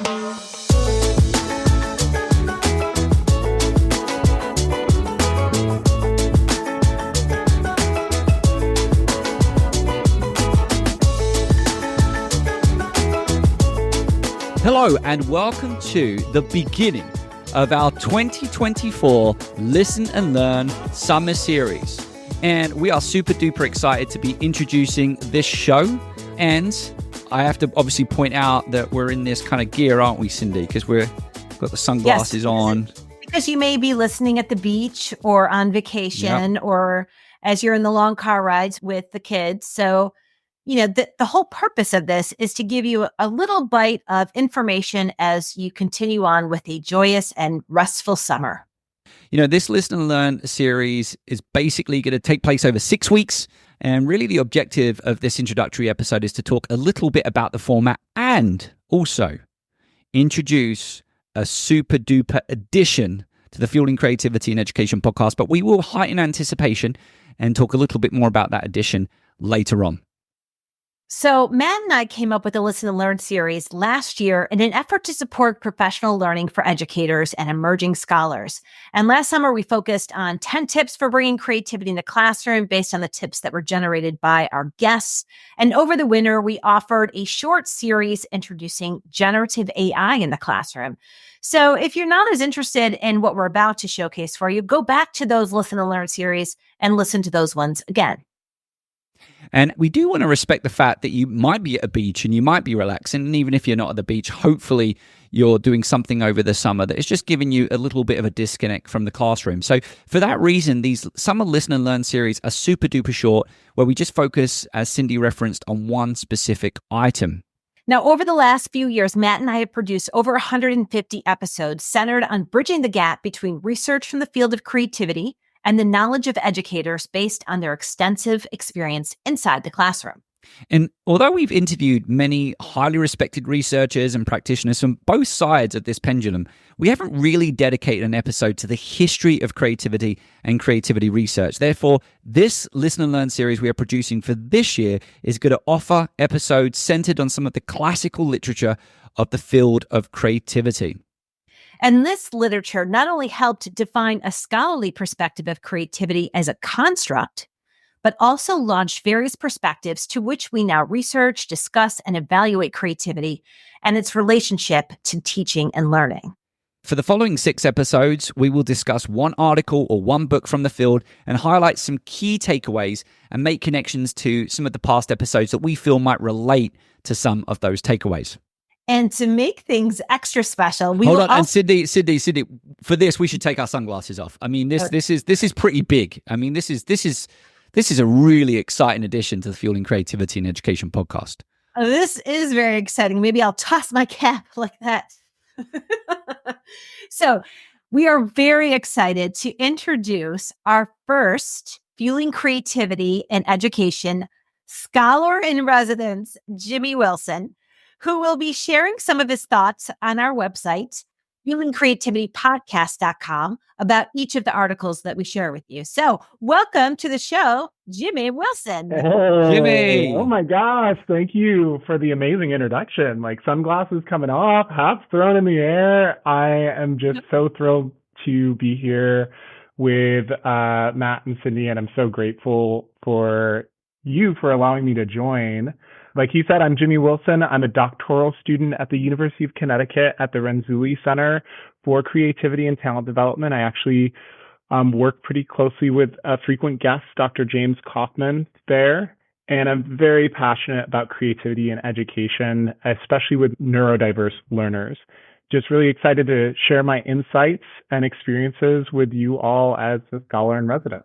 Hello and welcome to the beginning of our 2024 Listen and Learn Summer Series. And we are super duper excited to be introducing this show. And I have to obviously point out that we're in this kind of gear, aren't we, Cyndi? Because we've got the sunglasses on. Because you may be listening at the beach or on vacation or as you're in the long car rides with the kids. So the whole purpose of this is to give you a little bite of information as you continue on with a joyous and restful summer. This Listen and Learn series is basically going to take place over 6 weeks. And really the objective of this introductory episode is to talk a little bit about the format and also introduce a super duper addition to the Fueling Creativity and Education podcast. But we will heighten anticipation and talk a little bit more about that addition later on. So Matt and I came up with the Listen and Learn series last year in an effort to support professional learning for educators and emerging scholars. And last summer, we focused on 10 tips for bringing creativity in the classroom based on the tips that were generated by our guests. And over the winter, we offered a short series introducing generative AI in the classroom. So if you're not as interested in what we're about to showcase for you, go back to those Listen and Learn series and listen to those ones again. And we do want to respect the fact that you might be at a beach and you might be relaxing. And even if you're not at the beach, hopefully you're doing something over the summer that is just giving you a little bit of a disconnect from the classroom. So for that reason, these summer Listen and Learn series are super duper short, where we just focus, as Cyndi referenced, on one specific item. Now, over the last few years, Matt and I have produced over 150 episodes centered on bridging the gap between research from the field of creativity and the knowledge of educators based on their extensive experience inside the classroom. And although we've interviewed many highly respected researchers and practitioners from both sides of this pendulum, we haven't really dedicated an episode to the history of creativity and creativity research. Therefore, this Listen and Learn series we are producing for this year is going to offer episodes centered on some of the classical literature of the field of creativity. And this literature not only helped define a scholarly perspective of creativity as a construct, but also launched various perspectives to which we now research, discuss, and evaluate creativity and its relationship to teaching and learning. For the following 6 episodes, we will discuss one article or one book from the field and highlight some key takeaways and make connections to some of the past episodes that we feel might relate to some of those takeaways. And to make things extra special, Hold on, and Cyndi, for this we should take our sunglasses off. I mean, this is pretty big. I mean, this is a really exciting addition to the Fueling Creativity and Education podcast. This is very exciting. Maybe I'll toss my cap like that. So we are very excited to introduce our first Fueling Creativity and Education scholar in residence, Jimmy Wilson, who will be sharing some of his thoughts on our website, fuelingcreativitypodcast.com, about each of the articles that we share with you. So welcome to the show, Jimmy Wilson. Hey, Jimmy. Oh my gosh, thank you for the amazing introduction. Like sunglasses coming off, hats thrown in the air. I am just so thrilled to be here with Matt and Cyndi, and I'm so grateful for you for allowing me to join. Like he said, I'm Jimmy Wilson. I'm a doctoral student at the University of Connecticut at the Renzulli Center for Creativity and Talent Development. I actually work pretty closely with a frequent guest, Dr. James Kaufman, there. And I'm very passionate about creativity and education, especially with neurodiverse learners. Just really excited to share my insights and experiences with you all as a scholar in residence.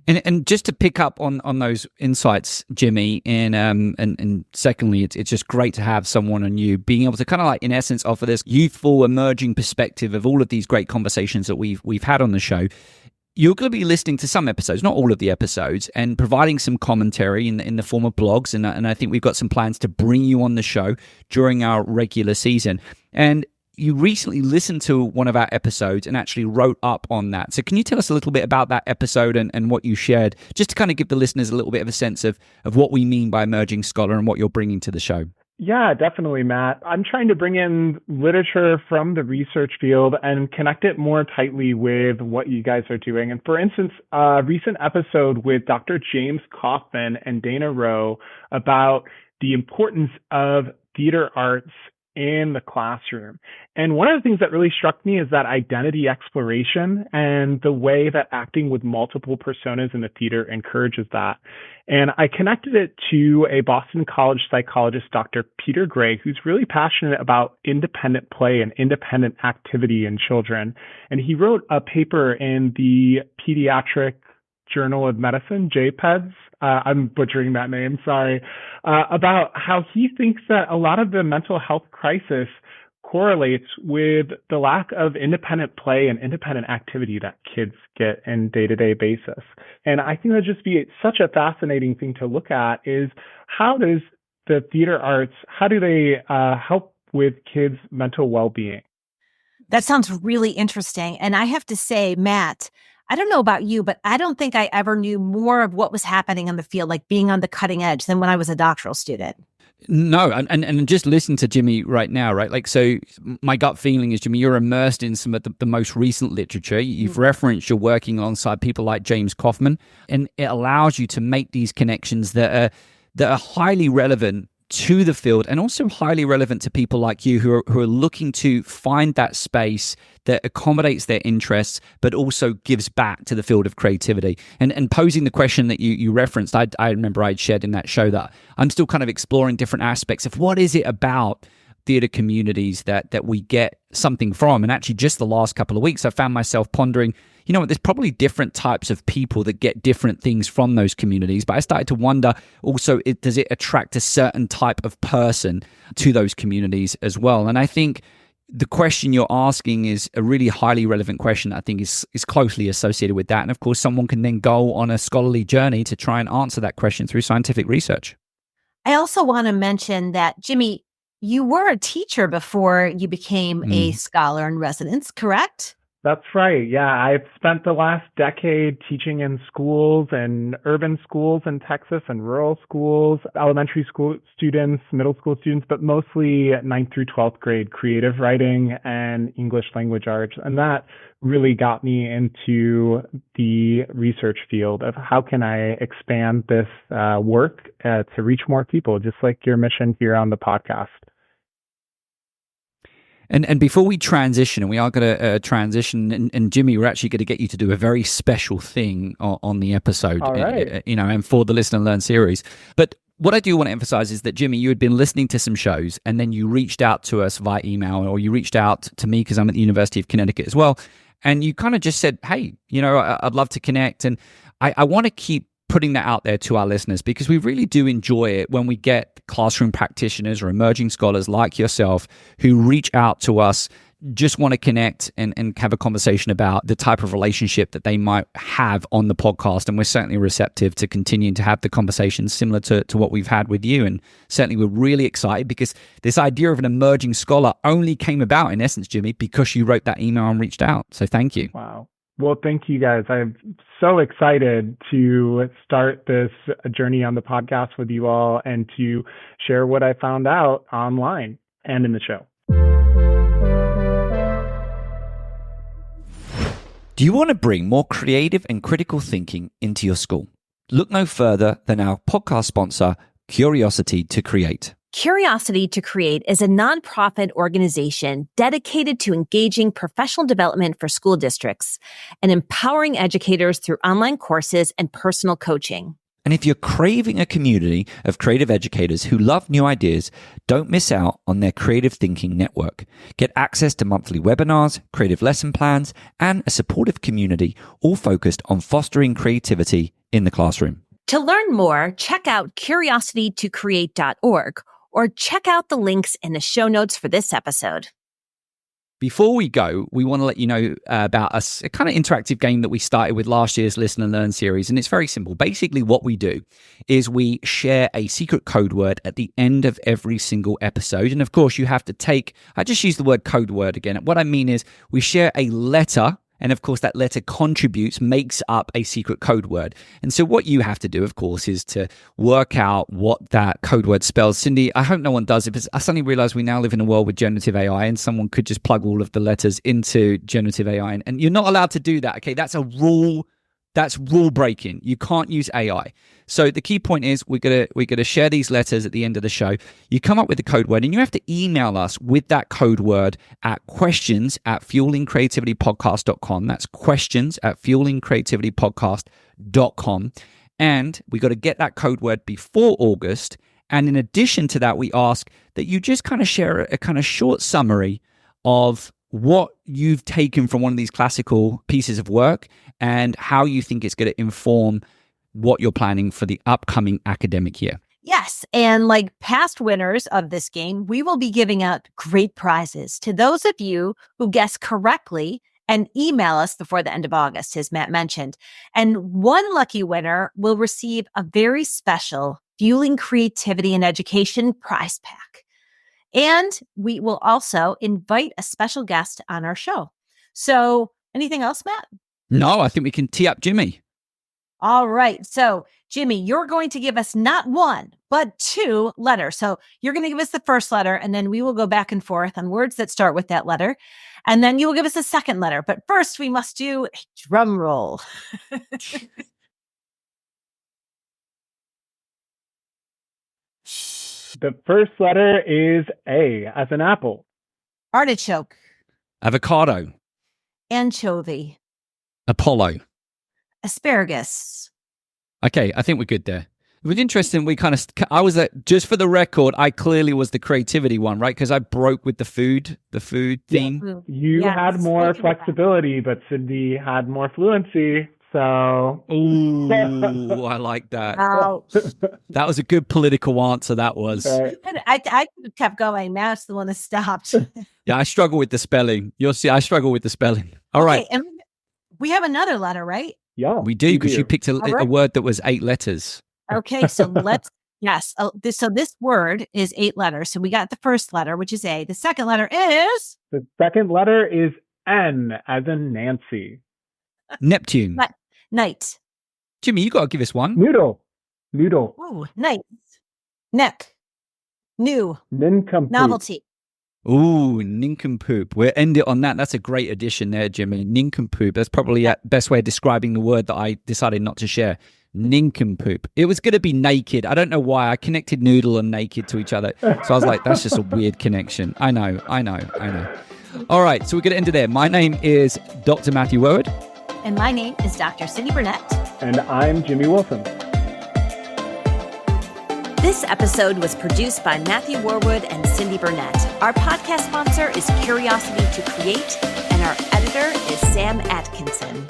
And just to pick up on those insights, Jimmy, and secondly, it's just great to have someone on you being able to kind of like, in essence, offer this youthful, emerging perspective of all of these great conversations that we've had on the show. You're going to be listening to some episodes, not all of the episodes, and providing some commentary in the form of blogs. And I think we've got some plans to bring you on the show during our regular season. And you recently listened to one of our episodes and actually wrote up on that. So can you tell us a little bit about that episode and what you shared, just to kind of give the listeners a little bit of a sense of what we mean by emerging scholar and what you're bringing to the show? Yeah, definitely, Matt. I'm trying to bring in literature from the research field and connect it more tightly with what you guys are doing. And for instance, a recent episode with Dr. James Kaufman and Dana Rowe about the importance of theater arts in the classroom. And one of the things that really struck me is that identity exploration and the way that acting with multiple personas in the theater encourages that. And I connected it to a Boston College psychologist, Dr. Peter Gray, who's really passionate about independent play and independent activity in children. And he wrote a paper in the Pediatric Journal of Medicine, JPEDS, I'm butchering that name, sorry, about how he thinks that a lot of the mental health crisis correlates with the lack of independent play and independent activity that kids get in day-to-day basis. And I think that'd just be such a fascinating thing to look at is how does the theater arts, how do they help with kids' mental well-being? That sounds really interesting. And I have to say, Matt, I don't know about you, but I don't think I ever knew more of what was happening in the field, like being on the cutting edge, than when I was a doctoral student. No, and just listen to Jimmy right now, right? Like, so my gut feeling is, Jimmy, you're immersed in some of the most recent literature. You've referenced you're working alongside people like James Kaufman, and it allows you to make these connections that are highly relevant to the field and also highly relevant to people like you who are looking to find that space that accommodates their interests, but also gives back to the field of creativity. And posing the question that you referenced, I remember I'd shared in that show that I'm still kind of exploring different aspects of what is it about theater communities that we get something from. And actually just the last couple of weeks, I found myself pondering, you know what, there's probably different types of people that get different things from those communities. But I started to wonder also, does it attract a certain type of person to those communities as well? And I think the question you're asking is a really highly relevant question that I think is closely associated with that. And of course, someone can then go on a scholarly journey to try and answer that question through scientific research. I also want to mention that, Jimmy, you were a teacher before you became a scholar in residence, correct? That's right. Yeah, I've spent the last decade teaching in schools and urban schools in Texas and rural schools, elementary school students, middle school students, but mostly 9th through 12th grade creative writing and English language arts. And that really got me into the research field of how can I expand this work to reach more people, just like your mission here on the podcast. And before we transition, and we are going to transition, and Jimmy, we're actually going to get you to do a very special thing on the episode, all right. And for the Listen and Learn series. But what I do want to emphasize is that, Jimmy, you had been listening to some shows, and then you reached out to us via email, or you reached out to me because I'm at the University of Connecticut as well. And you kind of just said, hey, I'd love to connect. And I want to keep putting that out there to our listeners because we really do enjoy it when we get classroom practitioners or emerging scholars like yourself who reach out to us, just want to connect and have a conversation about the type of relationship that they might have on the podcast. And we're certainly receptive to continuing to have the conversations similar to what we've had with you. And certainly we're really excited because this idea of an emerging scholar only came about, in essence, Jimmy, because you wrote that email and reached out. So thank you. Wow. Well, thank you guys. I'm so excited to start this journey on the podcast with you all and to share what I found out online and in the show. Do you want to bring more creative and critical thinking into your school? Look no further than our podcast sponsor, Curiosity to Create. Curiosity to Create is a nonprofit organization dedicated to engaging professional development for school districts and empowering educators through online courses and personal coaching. And if you're craving a community of creative educators who love new ideas, don't miss out on their Creative Thinking Network. Get access to monthly webinars, creative lesson plans, and a supportive community, all focused on fostering creativity in the classroom. To learn more, check out curiositytocreate.org or check out the links in the show notes for this episode. Before we go, we want to let you know about a kind of interactive game that we started with last year's Listen and Learn series. And it's very simple. Basically, what we do is we share a secret code word at the end of every single episode. And of course, you have to I just use the word code word again. What I mean is we share a letter And of course, that letter contributes, makes up a secret code word. And so what you have to do, of course, is to work out what that code word spells. Cyndi, I hope no one does it, because I suddenly realize we now live in a world with generative AI, and someone could just plug all of the letters into generative AI. And you're not allowed to do that. Okay, that's a rule. That's rule breaking. You can't use AI. So the key point is we're gonna share these letters at the end of the show. You come up with the code word, and you have to email us with that code word at questions@fuelingcreativitypodcast.com. That's questions@fuelingcreativitypodcast.com. And we got to get that code word before August. And in addition to that, we ask that you just kind of share a kind of short summary of what you've taken from one of these classical pieces of work and how you think it's going to inform what you're planning for the upcoming academic year. Yes. And like past winners of this game, we will be giving out great prizes to those of you who guess correctly and email us before the end of August, as Matt mentioned. And one lucky winner will receive a very special Fueling Creativity and Education prize pack. And we will also invite a special guest on our show. So anything else, Matt? No, I think we can tee up Jimmy. All right. So Jimmy, you're going to give us not one, but two letters. So you're going to give us the first letter, and then we will go back and forth on words that start with that letter. And then you will give us a second letter. But first, we must do a drum roll. The first letter is A, as in apple. Artichoke. Avocado. Anchovy. Apollo. Asparagus. Okay, I think we're good there. It was interesting. Just for the record, I clearly was the creativity one, right? Because I broke with the food theme. You had more flexibility, but Cyndi had more fluency. So, ooh, I like that. That was a good political answer. That was. Right. I could have kept going. Now it's the one that stopped. Yeah, I struggle with the spelling. You'll see, I struggle with the spelling. All right. And we have another letter, right? Yeah, we do, because you picked a word that was 8 letters. Okay, so yes. So this word is 8 letters. So we got the first letter, which is A. The second letter is? The second letter is N, as in Nancy. Neptune. Night. Jimmy, you got to give us one. Noodle. Ooh, night. Neck. New. Nincompoop. Novelty. Ooh, nincompoop. We'll end it on that. That's a great addition there, Jimmy. Nincompoop. That's probably the best way of describing the word that I decided not to share. Nincompoop. It was going to be naked. I don't know why. I connected noodle and naked to each other. So I was like, that's just a weird connection. I know. All right, so we're going to end it there. My name is Dr. Matthew Worwood. And my name is Dr. Cyndi Burnett. And I'm Jimmy Wilson. This episode was produced by Matthew Worwood and Cyndi Burnett. Our podcast sponsor is Curiosity to Create, and our editor is Sam Atkinson.